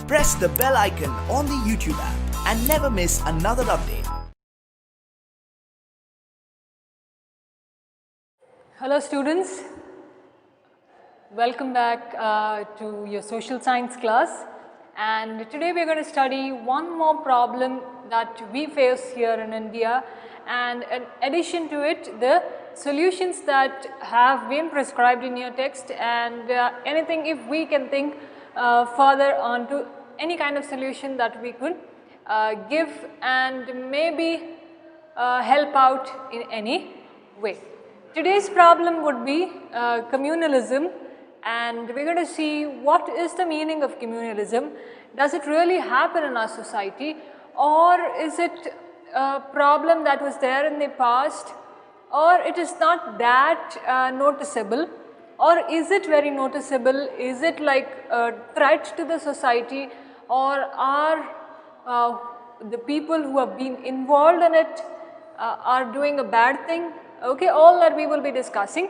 press the bell icon on the YouTube app and never miss another update. Hello students, welcome back to your social science class, and today we are going to study one more problem that we face here in India, and in addition to it the solutions that have been prescribed in your text, and anything if we can think further on to any kind of solution that we could give and maybe help out in any way. Today's problem would be communalism, and we are going to see what is the meaning of communalism. Does it really happen in our society, or is it a problem that was there in the past, or it is not that noticeable, or is it very noticeable? Is it like a threat to the society, or are the people who have been involved in it are doing a bad thing? Okay, all that we will be discussing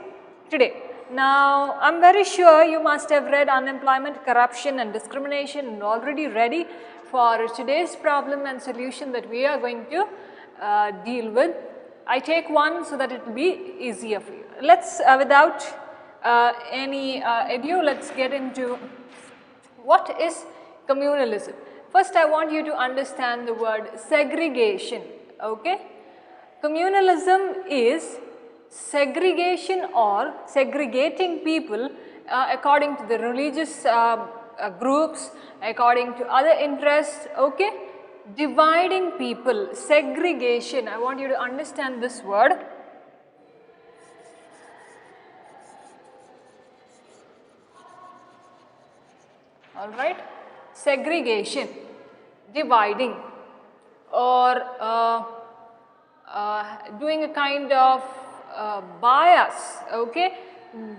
today. Now, I am very sure you must have read Unemployment, Corruption and Discrimination and already ready for today's problem and solution that we are going to deal with. I take one so that it will be easier for you. Let's without any ado, let's get into what is communalism. First, I want you to understand the word segregation. Okay, communalism is segregation or segregating people according to the religious groups, according to other interests. Okay, dividing people, segregation. I want you to understand this word. All right, segregation, dividing, or doing a kind of bias. Okay,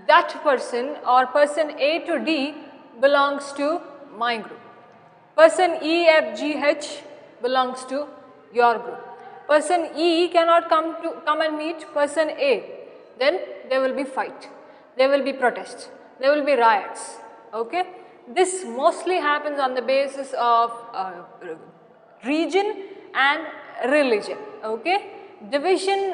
that person or person A to D belongs to my group. Person E, F, G, H belongs to your group. Person E cannot come and meet person A. Then there will be fight. There will be protests. There will be riots. Okay. This mostly happens on the basis of region and religion. Okay, division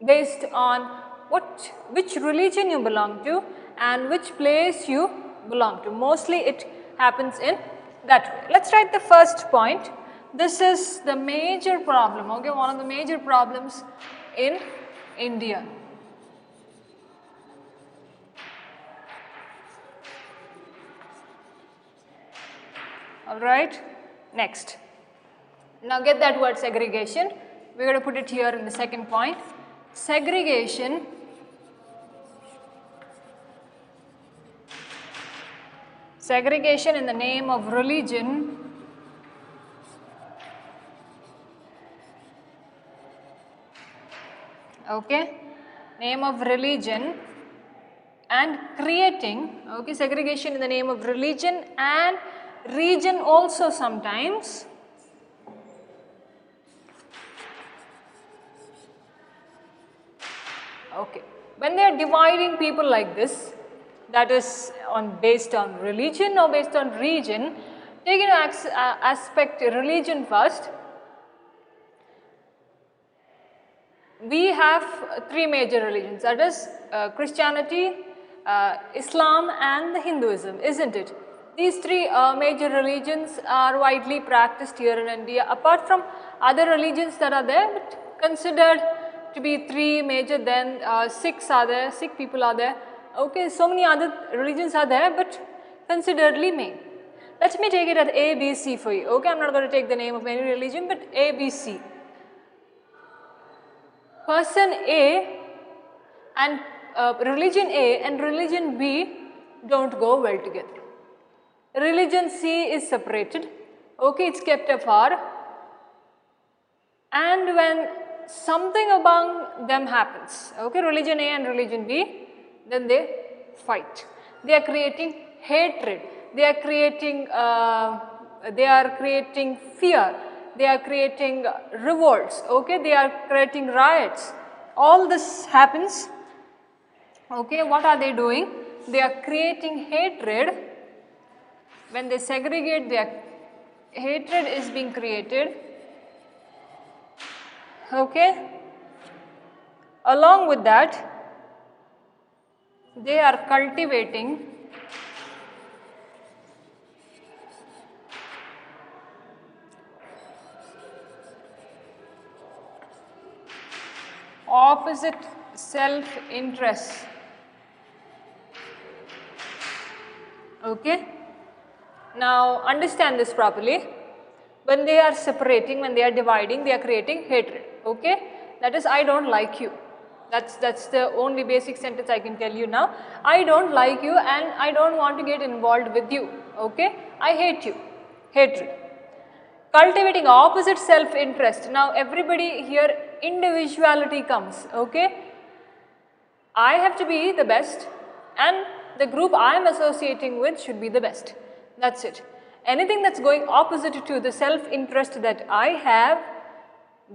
based on which religion you belong to and which place you belong to. Mostly it happens in that way. Let's write the first point. This is the major problem. Okay, one of the major problems in India. All right, next. Now get that word segregation. We are going to put it here in the second point. Segregation in the name of religion okay, name of religion and creating, okay, segregation in the name of religion and region also sometimes. Okay, when they are dividing people like this, that is based on religion or based on region, take into aspect religion first. We have three major religions, that is Christianity, Islam and Hinduism, isn't it? These three major religions are widely practiced here in India, apart from other religions that are there, but considered to be three major. Then Sikhs are there, Sikh people are there. Okay, so many other religions are there, but consideredly main. Let me take it as A, B, C for you. Okay, I am not going to take the name of any religion, but A, B, C. Person A and religion A and religion B don't go well together. Religion C is separated. Okay, it's kept apart. And when something among them happens, okay, religion A and religion B, then they fight. They are creating hatred. They are creating fear. They are creating revolts. Okay, they are creating riots. All this happens. Okay, what are they doing? They are creating hatred when they segregate, their hatred is being created. Okay. Along with that, they are cultivating opposite self-interest. Okay. Now understand this properly. When they are separating, when they are dividing, they are creating hatred. Okay. That is, I don't like you. That's the only basic sentence I can tell you now. I don't like you and I don't want to get involved with you. Okay. I hate you. Hatred. Cultivating opposite self-interest. Now everybody here, individuality comes. Okay. I have to be the best and the group I am associating with should be the best. That's it. Anything that's going opposite to the self-interest that I have,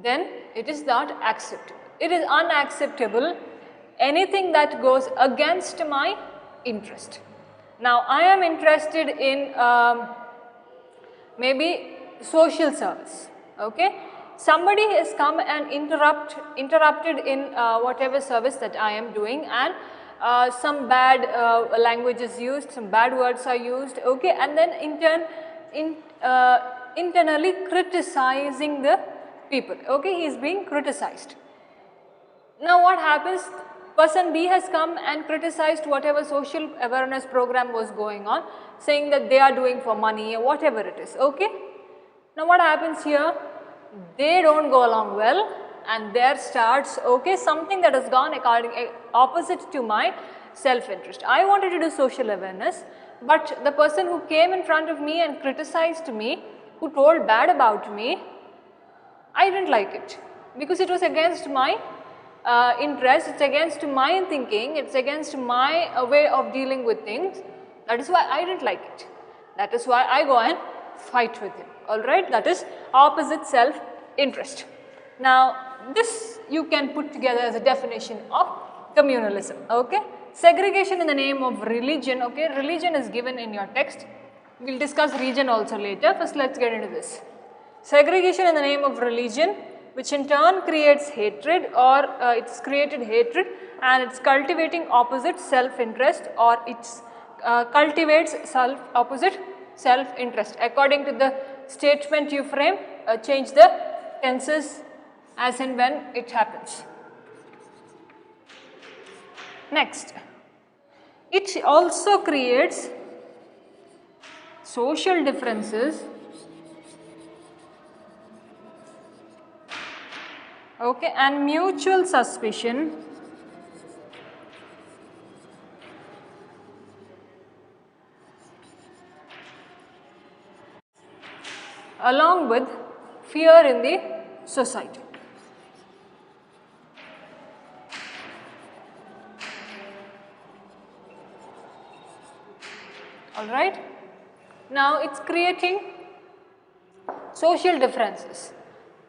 then it is not acceptable. It is unacceptable. Anything that goes against my interest. Now I am interested in maybe social service. Okay. Somebody has come and interrupted in whatever service that I am doing, and some bad language is used, some bad words are used, okay, and then internally criticizing the people, okay, he is being criticized. Now what happens, person B has come and criticized whatever social awareness program was going on, saying that they are doing for money or whatever it is, okay. Now what happens here, they don't go along well and there starts, okay, something that has gone opposite to my self-interest. I wanted to do social awareness, but the person who came in front of me and criticized me, who told bad about me, I didn't like it because it was against my interest, it's against my thinking, it's against my way of dealing with things. That is why I didn't like it. That is why I go and fight with him. Alright, that is opposite self-interest. Now this you can put together as a definition of communalism. Okay, segregation in the name of religion. Okay, religion is given in your text. We will discuss region also later. First let us get into this. Segregation in the name of religion, which in turn creates hatred, or it's created hatred and it's cultivating opposite self-interest, or it's cultivates opposite self-interest. According to the statement you frame, change the tenses as and when it happens. Next, it also creates social differences, okay, and mutual suspicion along with fear in the society. Alright. Now it's creating social differences.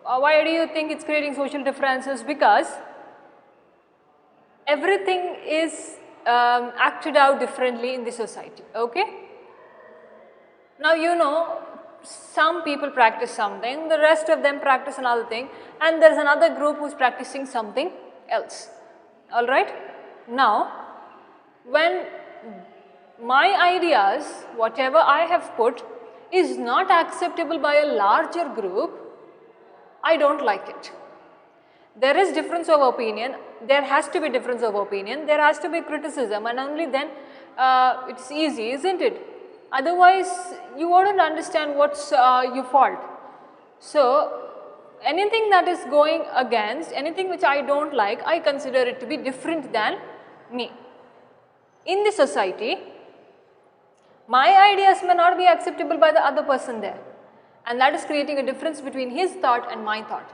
Why do you think it's creating social differences? Because everything is acted out differently in the society. Okay. Now you know, some people practice something, the rest of them practice another thing, and there is another group who is practicing something else. Alright. Now when my ideas, whatever I have put, is not acceptable by a larger group, I don't like it. There is difference of opinion, there has to be difference of opinion, there has to be criticism, and only then it's easy, isn't it? Otherwise you wouldn't understand what's your fault. So anything that is going against, anything which I don't like, I consider it to be different than me. In the society, my ideas may not be acceptable by the other person there, and that is creating a difference between his thought and my thought.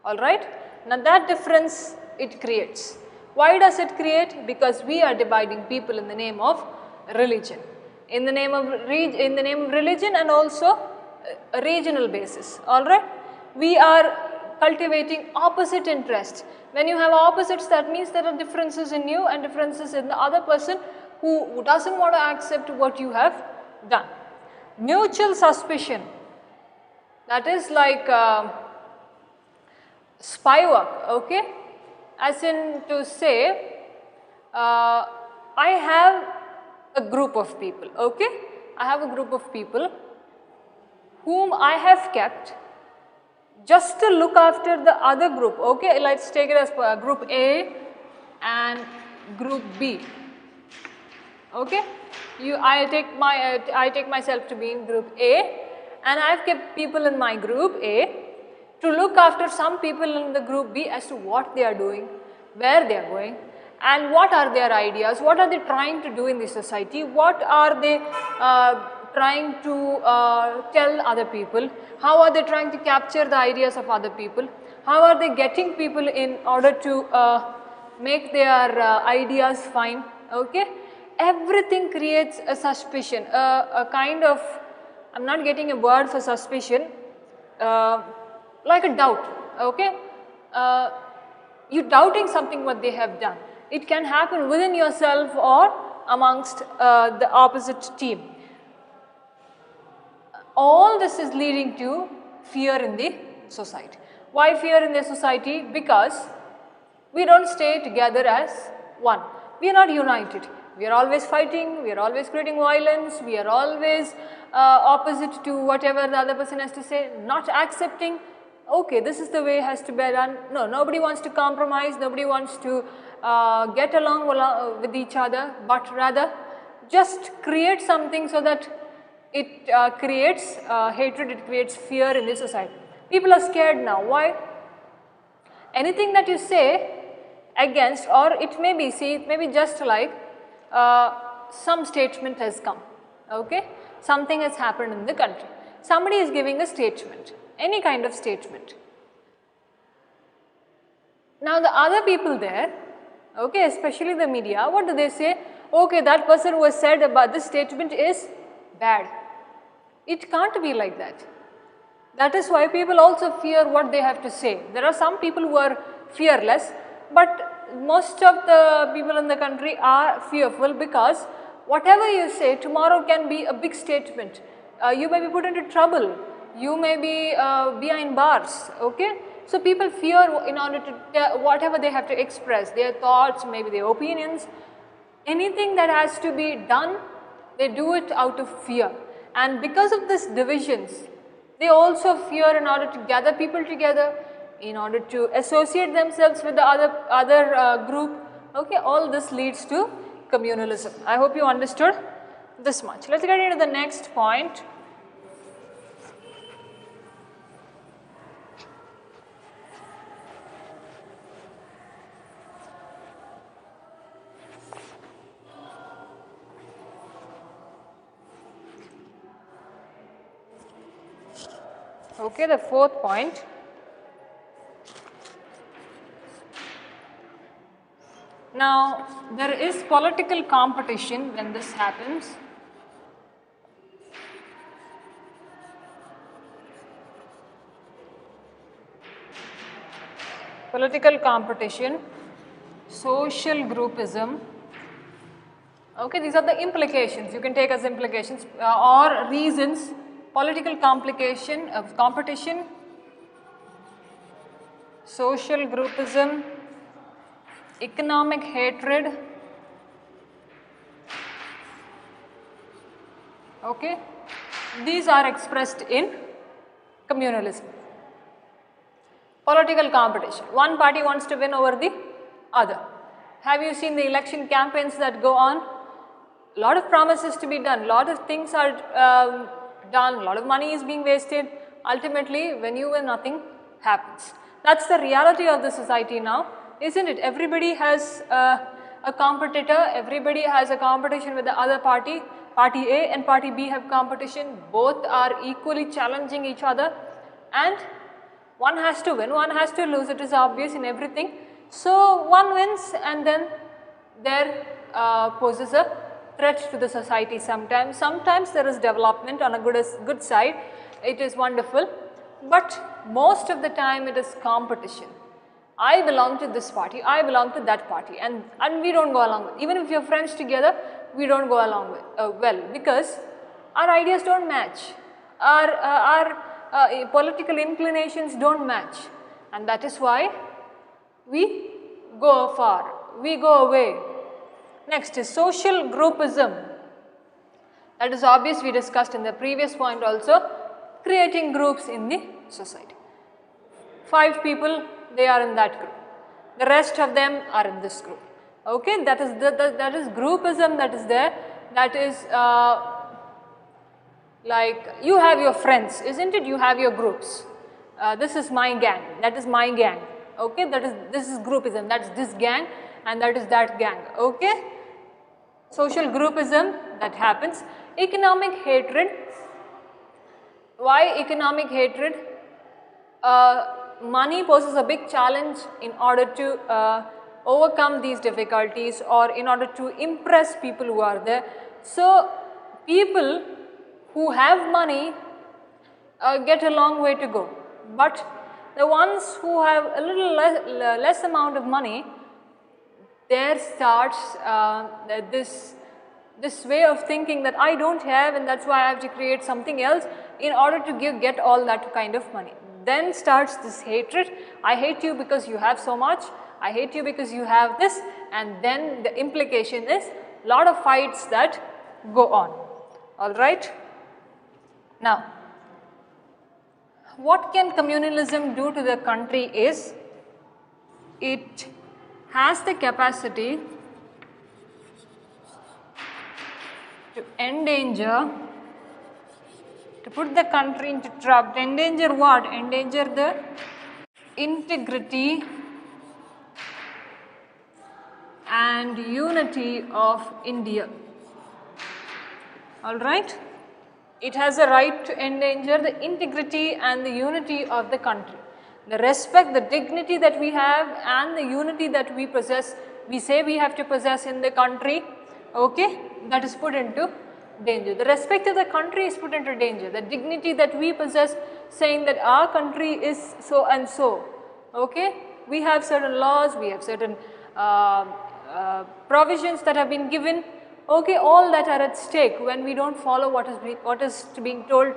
Alright. Now that difference it creates. Why does it create? Because we are dividing people in the name of religion. In the name of religion, and also a regional basis. Alright. We are cultivating opposite interests. When you have opposites, that means there are differences in you and differences in the other person who doesn't want to accept what you have done. mutual suspicion, that is like spy work, okay? As in to say, I have a group of people, okay? I have a group of people whom I have kept just to look after the other group, okay? Let's take it as group A and group B, okay? I take myself to be in group A, and I have kept people in my group A to look after some people in the group B as to what they are doing, where they are going, and what are their ideas, what are they trying to do in the society, what are they trying to tell other people, how are they trying to capture the ideas of other people, how are they getting people in order to make their ideas fine, okay? Everything creates a suspicion, a kind of, I am not getting a word for suspicion, like a doubt, okay? You doubting something what they have done. It can happen within yourself or amongst the opposite team. All this is leading to fear in the society. Why fear in the society? Because we don't stay together as one. We are not united. We are always fighting, we are always creating violence, we are always opposite to whatever the other person has to say, not accepting, okay, this is the way it has to be done. No, nobody wants to compromise, nobody wants to get along with each other, but rather just create something so that it creates hatred, it creates fear in the society. People are scared now. Why? Anything that you say against, or it may be, see, it may be just like some statement has come, okay? Something has happened in the country. Somebody is giving a statement, any kind of statement. Now the other people there, okay, especially the media, what do they say? Okay, that person who has said about this statement is bad. It can't be like that. That is why people also fear what they have to say. There are some people who are fearless, but most of the people in the country are fearful, because whatever you say tomorrow can be a big statement. You may be put into trouble, you may be behind bars, okay? So people fear in order to whatever they have to express, their thoughts, maybe their opinions, anything that has to be done, they do it out of fear. And because of these divisions, they also fear in order to gather people together, in order to associate themselves with the other group, okay? All this leads to communalism. I hope you understood this much. Let's get into the next point. Okay, the fourth point. Now, there is political competition when this happens. Political competition, social groupism. Okay, these are the implications. You can take as implications or reasons. Political competition, social groupism, economic hatred, okay? These are expressed in communalism. Political competition, one party wants to win over the other. Have you seen the election campaigns that go on? A lot of promises to be done, a lot of things are done, a lot of money is being wasted. Ultimately, when you win, nothing happens. That's the reality of the society now, isn't it? Everybody has a competitor, everybody has a competition with the other party. Party A and Party B have competition, both are equally challenging each other, and one has to win, one has to lose, it is obvious in everything. So one wins, and then there poses a threat to the society sometimes. Sometimes there is development on a good side, it is wonderful, but most of the time it is competition. I belong to this party, I belong to that party, and we don't go along with, even if you're friends together, we don't go along with, well, because our ideas don't match, our political inclinations don't match, and that is why we go far, we go away. Next is social groupism. That is obvious, we discussed in the previous point also, creating groups in the society. 5 people, they are in that group, the rest of them are in this group. Okay, that is groupism that is there. That is like you have your friends, isn't it? You have your groups. This is my gang, that is my gang. Okay, this is groupism, that is this gang and that is that gang. Okay, social groupism that happens. Economic hatred. Why economic hatred? Money poses a big challenge in order to overcome these difficulties or in order to impress people who are there. So, people who have money get a long way to go, but the ones who have a little less amount of money, there starts this way of thinking that I don't have and that is why I have to create something else in order to get all that kind of money. Then starts this hatred. I hate you because you have so much, I hate you because you have this, and then the implication is lot of fights that go on. Alright. Now, what can communalism do to the country is, it has the capacity to endanger, to put the country into trouble. Endanger what? Endanger the integrity and unity of India. Alright? It has a right to endanger the integrity and the unity of the country. The respect, the dignity that we have and the unity that we possess, we say we have to possess in the country, okay, that is put into danger. The respect of the country is put into danger. The dignity that we possess, saying that our country is so and so, okay. We have certain laws, we have certain provisions that have been given, okay, all that are at stake when we don't follow what is being told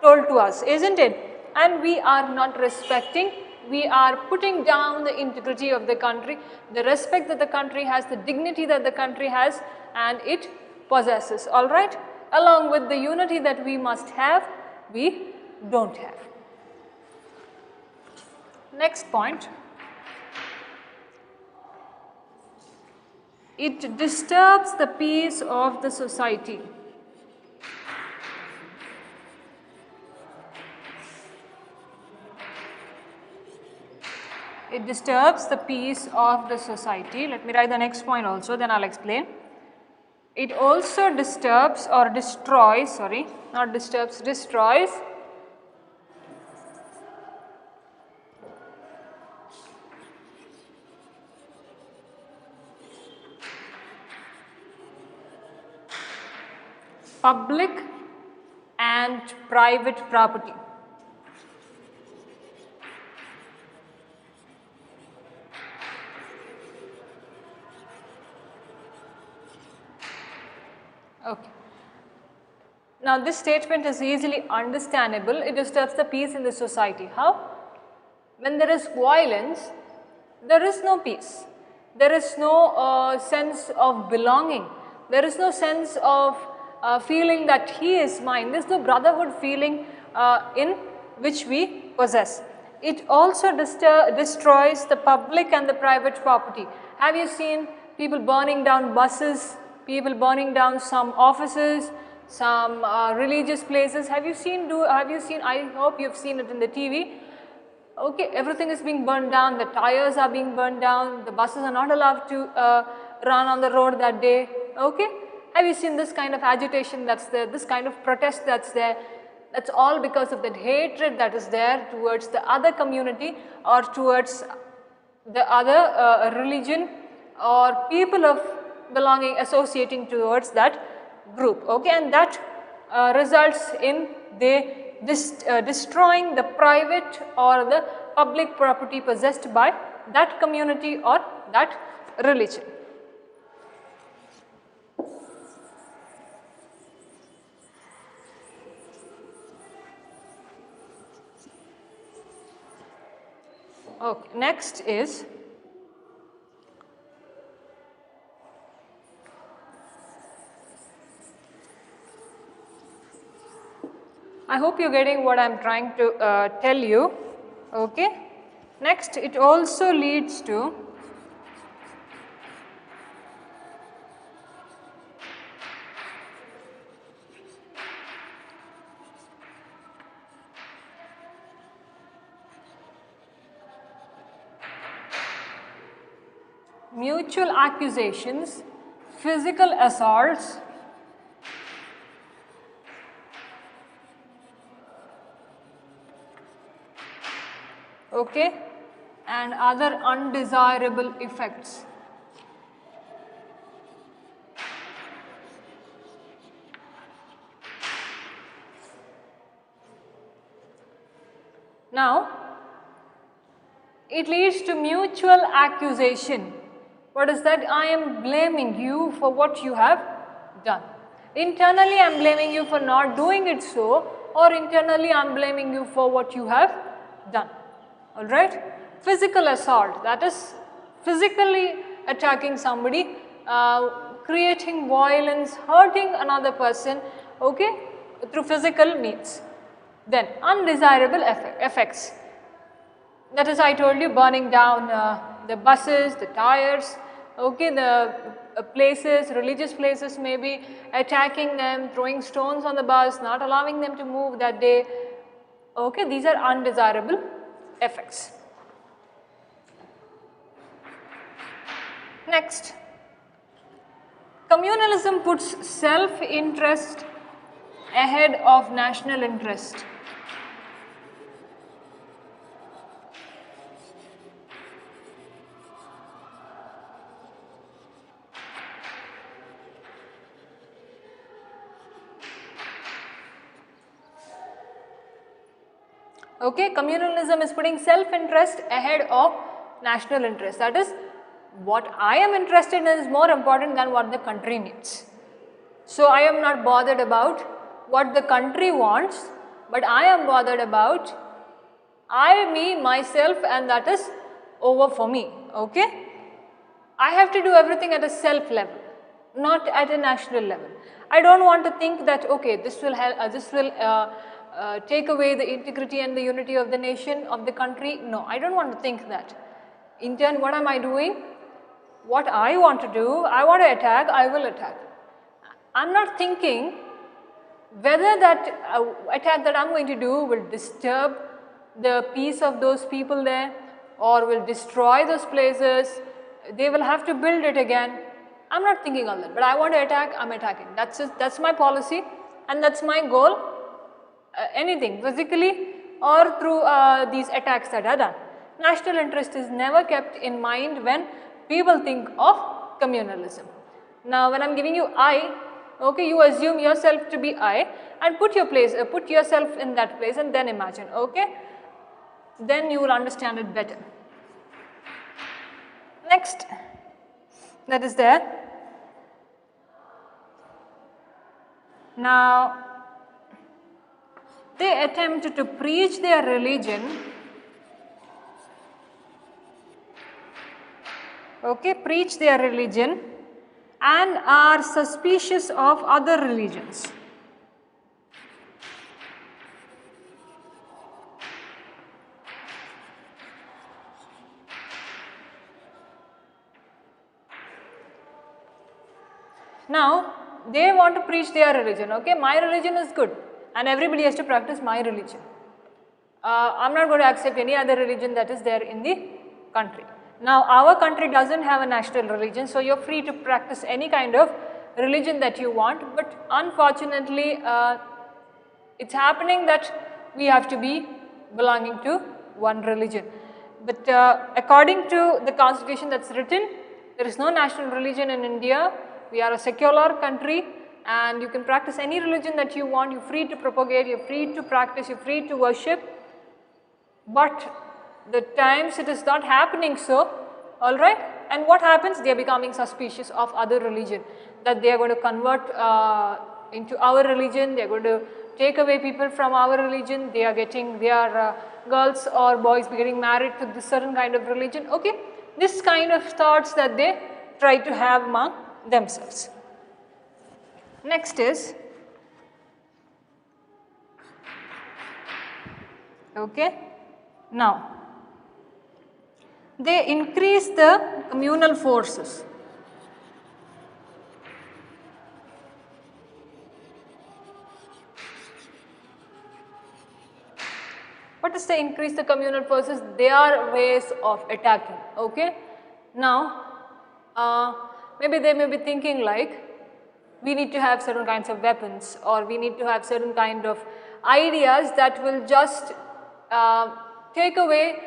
to us, isn't it? And we are not respecting, we are putting down the integrity of the country, the respect that the country has, the dignity that the country has and it possesses, alright. Along with the unity that we must have, we don't have. Next point. It disturbs the peace of the society. It disturbs the peace of the society. Let me write the next point also, then I'll explain. It also disturbs or destroys, sorry, not disturbs, destroys public and private property. Okay. Now this statement is easily understandable. It disturbs the peace in the society. How? When there is violence, there is no peace. There is no sense of belonging. There is no sense of feeling that he is mine. There is no brotherhood feeling in which we possess. It also destroys the public and the private property. Have you seen people burning down buses, people burning down some offices, some religious places? Have you seen, I hope you have seen it in the TV. Okay, everything is being burned down, the tires are being burned down, the buses are not allowed to run on the road that day. Okay, have you seen this kind of agitation that's there, this kind of protest that's there? That's all because of that hatred that is there towards the other community or towards the other religion or people of belonging, associating towards that group. Okay, and that results in destroying the private or the public property possessed by that community or that religion. Okay, next is I hope you're getting what I'm trying to tell you. Okay. Next, it also leads to mutual accusations, physical assaults, okay, and other undesirable effects. Now, it leads to mutual accusation. What is that? I am blaming you for what you have done. Internally, I am blaming you for not doing it so, or internally, I am blaming you for what you have done. Alright? Physical assault, that is physically attacking somebody, creating violence, hurting another person, okay, through physical means. Then, undesirable effects. That is, I told you, burning down the buses, the tires, okay, the places, religious places maybe, attacking them, throwing stones on the bus, not allowing them to move that day. Okay, these are undesirable effects. Next, communalism puts self-interest ahead of national interest. Okay, communalism is putting self-interest ahead of national interest. That is, what I am interested in is more important than what the country needs. So, I am not bothered about what the country wants, but I am bothered about I, me, myself, and that is over for me. Okay? I have to do everything at a self level, not at a national level. I don't want to think that, okay, this will help, take away the integrity and the unity of the nation, of the country. No, I don't want to think that. In turn, what am I doing? What I want to do, I want to attack, I will attack. I am not thinking whether that attack that I am going to do will disturb the peace of those people there or will destroy those places, they will have to build it again. I am not thinking all that, but I want to attack, I am attacking. That's my policy and that's my goal. Anything physically or through these attacks that are done. National interest is never kept in mind when people think of communalism. Now, when I am giving you I, okay, you assume yourself to be I and put yourself in that place and then imagine, okay, then you will understand it better. Next, that is there. Now, they attempt to preach their religion, okay, preach their religion and are suspicious of other religions. Now, they want to preach their religion, okay, my religion is good and everybody has to practice my religion. I am not going to accept any other religion that is there in the country. Now, our country does not have a national religion, so you are free to practice any kind of religion that you want, but unfortunately, it is happening that we have to be belonging to one religion. But according to the constitution that is written, there is no national religion in India, we are a secular country and you can practice any religion that you want, you are free to propagate, you are free to practice, you are free to worship, but the times it is not happening so, alright, and what happens? They are becoming suspicious of other religion, that they are going to convert into our religion, they are going to take away people from our religion, they are girls or boys be getting married to this certain kind of religion. Okay, this kind of thoughts that they try to have among themselves. Next is, okay, now they increase the communal forces. What is they increase the communal forces? They are ways of attacking. Okay, now maybe they may be thinking like, we need to have certain kinds of weapons, or we need to have certain kind of ideas that will just take away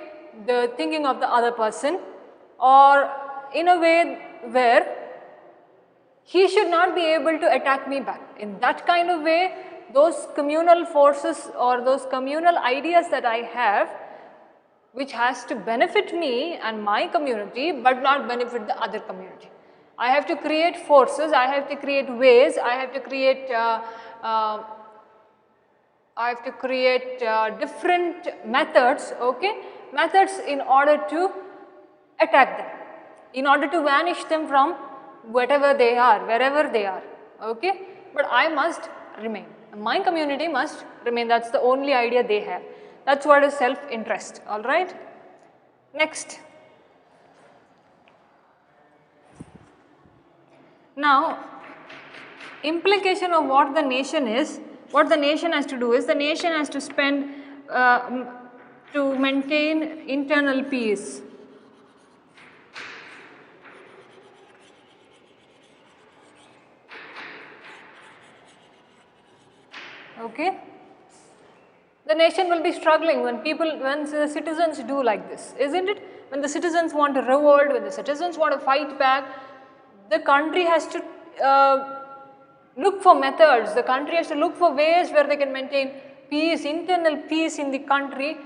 the thinking of the other person, or in a way where he should not be able to attack me back. In that kind of way, those communal forces or those communal ideas that I have, which has to benefit me and my community but not benefit the other community. I have to create forces, I have to create ways, I have to create different methods, okay, methods in order to attack them, in order to vanish them from whatever they are, wherever they are, okay. But I must remain, my community must remain. That's the only idea they have. That's what is self-interest, all right. Next, now implication of what the nation is, what the nation has to do is, the nation has to spend to maintain internal peace. Okay, the nation will be struggling when the citizens do like this, isn't it? When the citizens want to revolt, when the citizens want to fight back, the country has to look for methods, the country has to look for ways where they can maintain peace, internal peace in the country.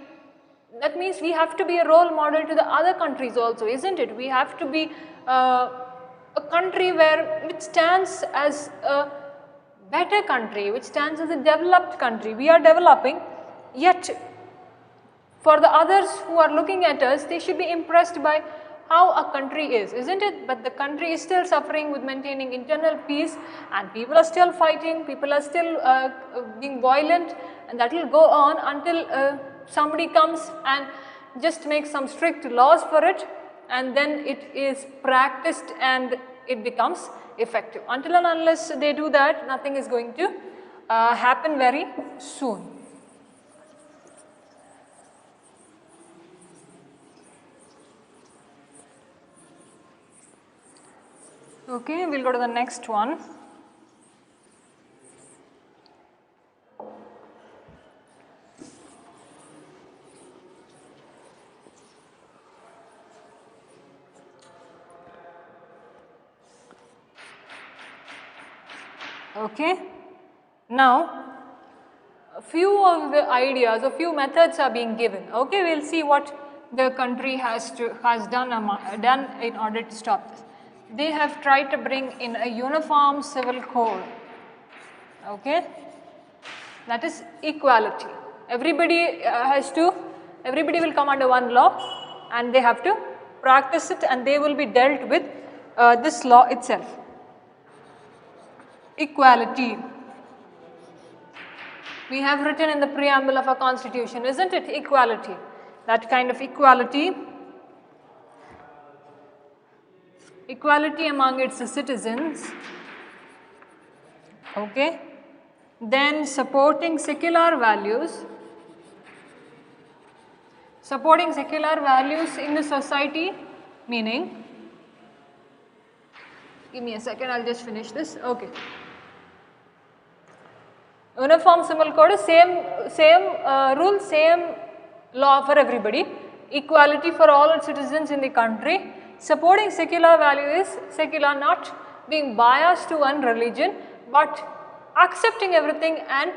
That means we have to be a role model to the other countries also, isn't it? We have to be a country which stands as a better country, which stands as a developed country. We are developing, yet for the others who are looking at us, they should be impressed by how a country is, isn't it? But the country is still suffering with maintaining internal peace, and people are still fighting, people are still being violent, and that will go on until somebody comes and just makes some strict laws for it, and then it is practiced and it becomes effective. Until and unless they do that, nothing is going to happen very soon. Okay, we'll go to the next one. Okay, now a few of the ideas, a few methods are being given. Okay, we'll see what the country has done in order to stop this. They have tried to bring in a uniform civil code, okay, that is equality. Everybody will come under one law, and they have to practice it, and they will be dealt with this law itself. Equality. We have written in the preamble of our constitution, isn't it? Equality. That kind of equality. Equality among its citizens. Okay. Then supporting secular values. Supporting secular values in the society, meaning, give me a second, I'll just finish this. Okay. Uniform civil code is same rule, same law for everybody. Equality for all citizens in the country. Supporting secular value is secular, not being biased to one religion, but accepting everything and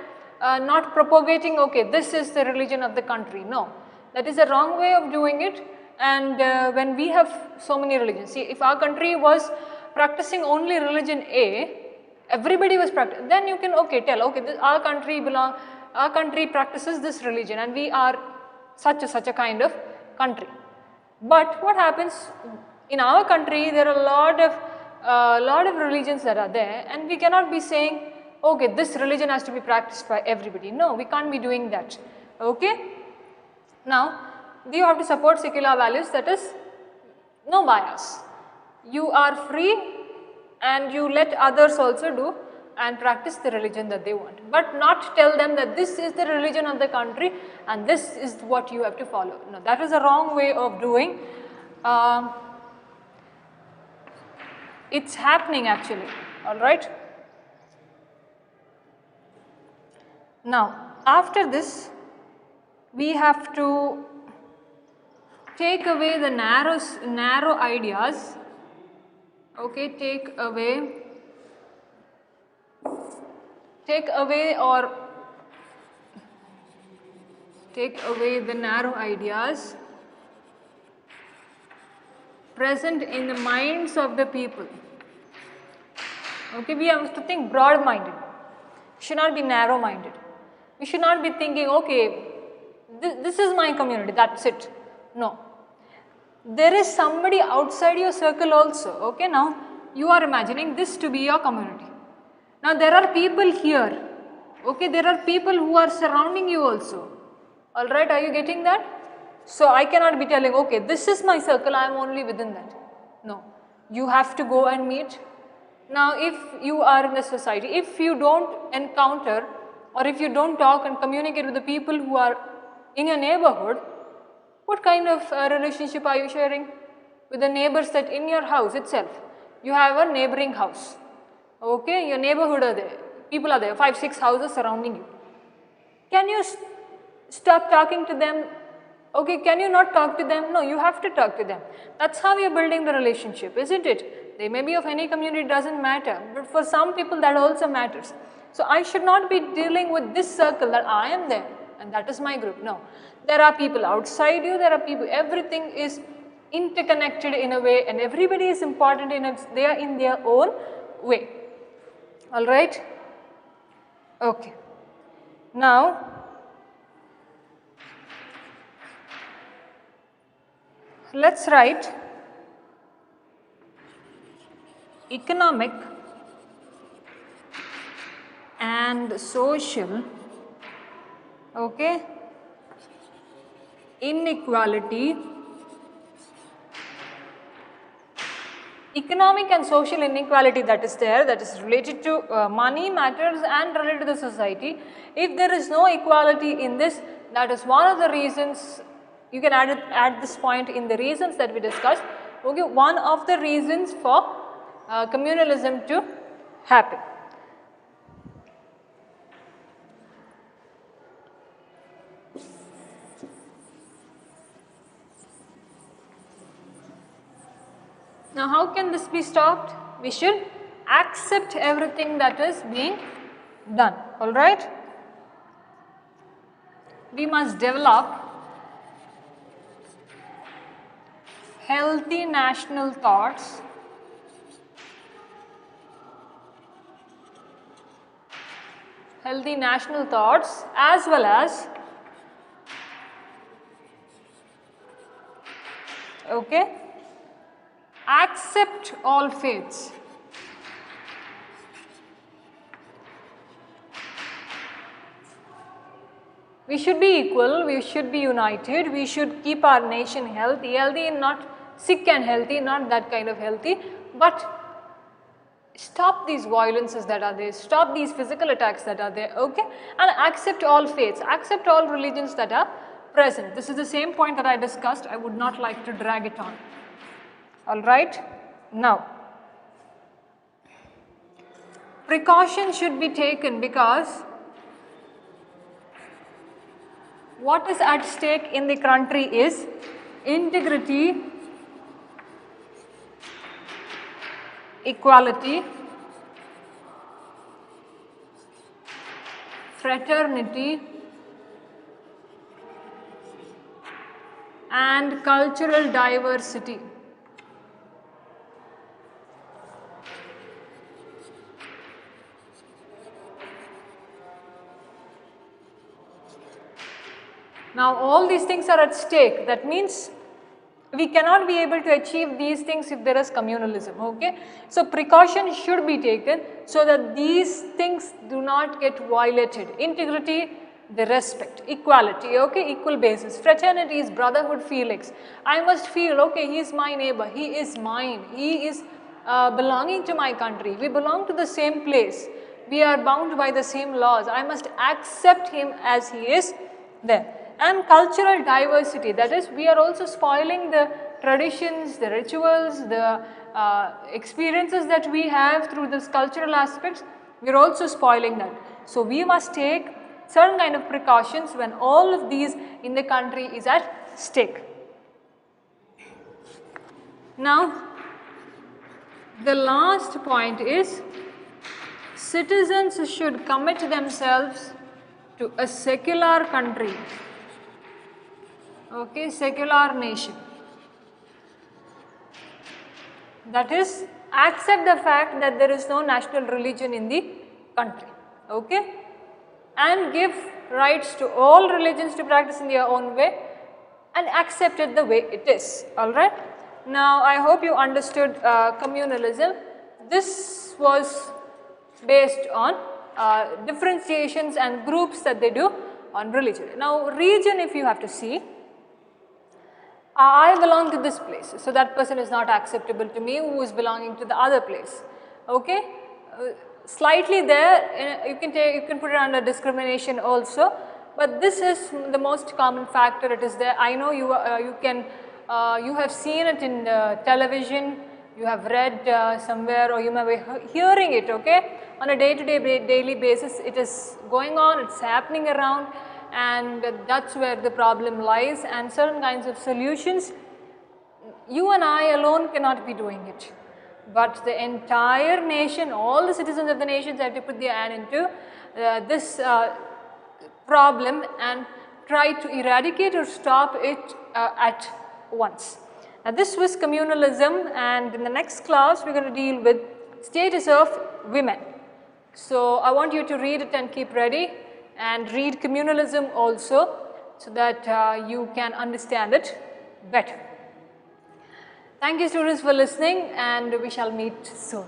not propagating, okay, this is the religion of the country. No, that is a wrong way of doing it. And when we have so many religions, see, if our country was practicing only religion A, everybody was practicing, then you can, okay, tell, okay, our country practices this religion, and we are such a kind of country. But what happens in our country, there are a lot of religions that are there, and we cannot be saying, okay, this religion has to be practiced by everybody. No, we can't be doing that. Okay. Now, you have to support secular values, that is no bias. You are free and you let others also do and practice the religion that they want, but not tell them that this is the religion of the country and this is what you have to follow. No, that is a wrong way of doing. It's happening actually, alright. Now, after this, we have to take away the narrow ideas, okay, take away the narrow ideas present in the minds of the people. Okay, we have to think broad-minded, should not be narrow-minded. We should not be thinking, okay, this is my community, that's it. No. There is somebody outside your circle also. Okay, now you are imagining this to be your community. Now there are people here. Okay, there are people who are surrounding you also. Alright, are you getting that? So I cannot be telling, okay, this is my circle, I am only within that. No, you have to go and meet. Now if you are in the society, if you don't encounter or if you don't talk and communicate with the people who are in your neighborhood, what kind of relationship are you sharing with the neighbors that in your house itself? You have a neighboring house. Okay, your neighborhood are there, people are there, 5-6 houses surrounding you. Can you stop talking to them? Okay, can you not talk to them? No, you have to talk to them. That's how you're building the relationship, isn't it? They may be of any community, it doesn't matter, but for some people that also matters. So I should not be dealing with this circle that I am there and that is my group. No, there are people outside you, there are people, everything is interconnected in a way and everybody is important they are in their own way. Alright? Okay. Now, let's write economic and social, okay, inequality. Economic and social inequality that is there, that is related to money matters and related to the society. If there is no equality in this, that is one of the reasons, you can add this point in the reasons that we discussed. Okay, one of the reasons for communalism to happen. Now, how can this be stopped? We should accept everything that is being done, alright? We must develop healthy national thoughts as well as, okay, accept all faiths. We should be equal, we should be united, we should keep our nation healthy, not sick and healthy, not that kind of healthy, but stop these violences that are there, stop these physical attacks that are there, okay, and accept all faiths, accept all religions that are present. This is the same point that I discussed, I would not like to drag it on. Alright, now, precaution should be taken because what is at stake in the country is integrity, equality, fraternity, and cultural diversity. Now all these things are at stake. That means we cannot be able to achieve these things if there is communalism, okay. So precautions should be taken so that these things do not get violated. Integrity, the respect, equality, okay, equal basis, fraternity is brotherhood feelings. I must feel, okay, he is my neighbor, he is mine, he is belonging to my country, we belong to the same place, we are bound by the same laws, I must accept him as he is there. And cultural diversity, that is, we are also spoiling the traditions, the rituals, the experiences that we have through this cultural aspects, we are also spoiling that. So we must take certain kind of precautions when all of these in the country is at stake. Now, the last point is citizens should commit themselves to a secular country, okay, secular nation. That is, accept the fact that there is no national religion in the country, okay, and give rights to all religions to practice in their own way and accept it the way it is, alright. Now I hope you understood communalism. This was based on differentiations and groups that they do on religion. Now region, if you have to see, I belong to this place, so that person is not acceptable to me who is belonging to the other place, okay. Slightly there, you can put it under discrimination also, but this is the most common factor. It is there. I know you have seen it in television, you have read somewhere, or you may be hearing it, okay. On a daily basis, it is going on, it's happening around, and that's where the problem lies. And certain kinds of solutions, you and I alone cannot be doing it, but the entire nation, all the citizens of the nations have to put their hand into this problem and try to eradicate or stop it at once. Now this was communalism, and in the next class we are going to deal with status of women. So I want you to read it and keep ready, and read communalism also, so that you can understand it better. Thank you students for listening, and we shall meet soon.